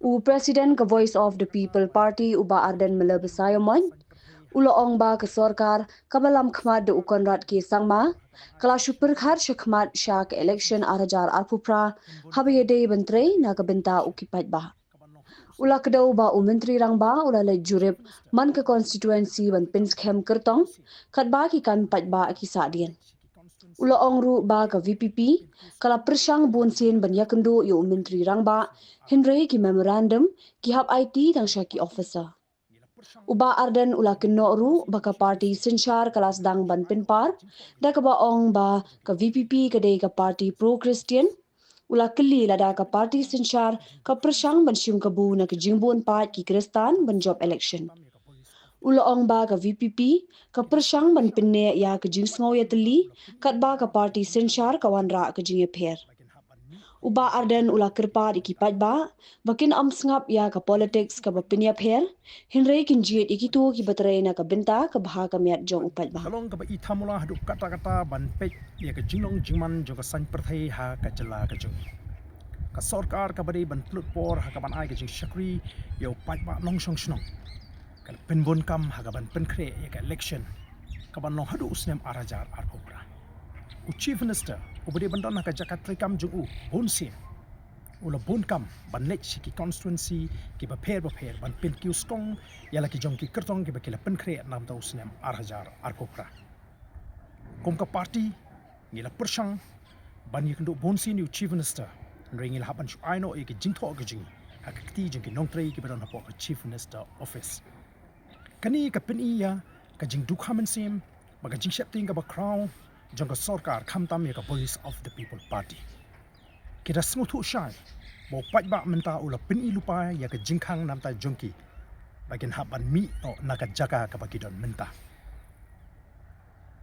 U Presiden ke Voice of the People Party uba Ardent melebesayamon. Ulo ong ba ke sorkar kamalam khmat de ukonrat ki sangma. Kala super khar shakmat syak election arajar arpupra habiyede bentre na kebenta ukipat ba. Ula kedau ba menteri rang ba ula le jurip man ke constituency ban pinskem kertong KATBA ki kan pat ba ki sadien. Ula ong ru ba ke VPP kala persyang bonsin ban yakendo yo menteri rang ba Henry ki memorandum ki hab IT dang syaki officer. Uba Ardent ula keno ru baka parti sinchar kelas dang ban pinpar da ka ba ong ba ke VPP kedai ke parti pro Christian ula keli lada ka parti sinchar ka persyang ban syum kebu na ke jingbun pat ki Kristan ban job election. Ula ong ba ka VPP ka persyang ban pinne ya ke JINGԻATYLLI KATBA ka parti sinchar kawan ra ke JINGԻAPAIT. Uba Ardent ula kerpat ikipat ba, bakin sngap ya ka politics ka PYNԻAPAIT, Henry kinjit ikitu ki baterai na ka benta ka baha ka miat jong upat ba. Kalong ka ba itamula haduk kata-kata ban pek ya ka jinglong jingman jo ka san perthai ha ka jala ka jong. Ka sorkar ka bade ban plut por ha ka ban ai ka jing shakri yo pat ba nong shong shnong. Ka penbon kam ha ka ban penkre ya ka election ka ban long hadu usnem arajar arpopra. U chief minister ubade ban don ha ka jakat trikam jong u bonsin. Ula bonkam ban lech ki constituency ki ba pher ban pen ki skong yala ki jong ki kertong ki ba kila penkre nam ta usnem arajar arpopra. Kom ka party ngila persyang ban yikndo bonsin yu chief minister ringil haban shu aino e ki jingtho ka jing ha ka kti jing ki nongtrei ki ba don ha po ka chief minister office. Kani ka penia ka jing dukhamen sim ba ka jing shepting ka ba crown jong ka sorkar khamtam ya ka voice of the people party. Kita smuthu shai bo pat ba menta ula peni lupa ya ka jingkhang namta jongki bagin haban mi no naka jaka ka bakidon menta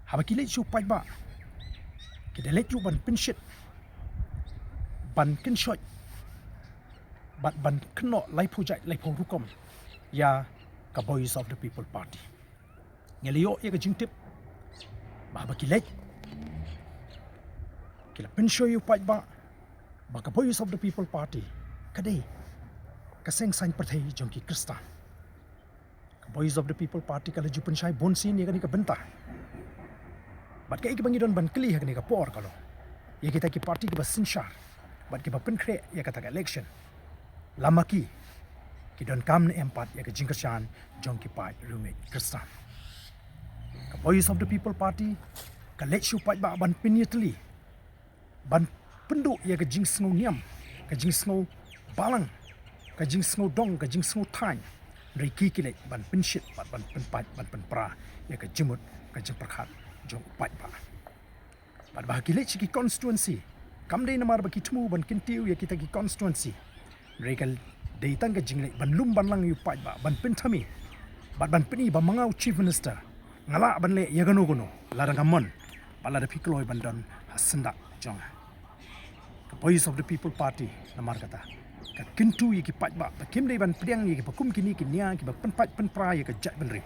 habaki le chu pat ba kita le chu ban pinshit ban kinshot ban kno lai project lai rukom ya ka voice of the people party ngelio ya ka jingtip ba habaki le kila pinsho yu pat ba baka voice of the people party kadai kaseng sign perthai jongki Kristan voice of the people party kala jupan shai bonsin ye ka benta bat kai ki bangidon ban kli hakni ka por kalo ye kita ki party ki basinshar bat ki bapen kre ye ka ta election lamaki ki don kam ne empat ye ka jingkashan jongki pai rume Kristan ka voice of the people party ka let shu pat ba ban PYNԻAPAIT ban penduk ya ke jing sngo niam ke jing sngo balang ke jing sngo dong ke jing sngo tai reki kile ban pinshit ban penpat ban penpra ya ke jimut ke jing perkhat jong pat ba ba kile chiki constituency kam dei namar ba kitmu ban kintiu ya kita ki constituency regal dei tang ke jing le ban lum ban lang yu pat ba ban penthami ban peni ba mangau chief minister ngala ban le ya gano ladang amon bala da pikloi ban don hasenda jong voice of the people party namar kata ka kintu yi ki pat ba kim dei ban priang yi ki pakum kini ki nia ki ba penpat penpra yi ka jat benri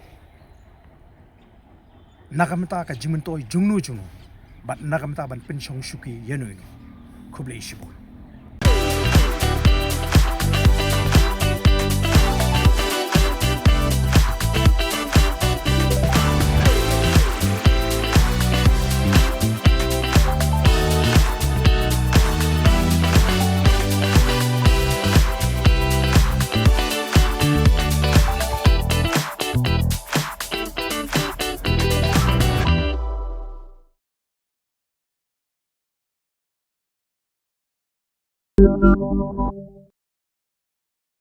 nakamta ka jimentoi jungnu bat nakamta ban penshong shuki yenu khublei shibu Thank you.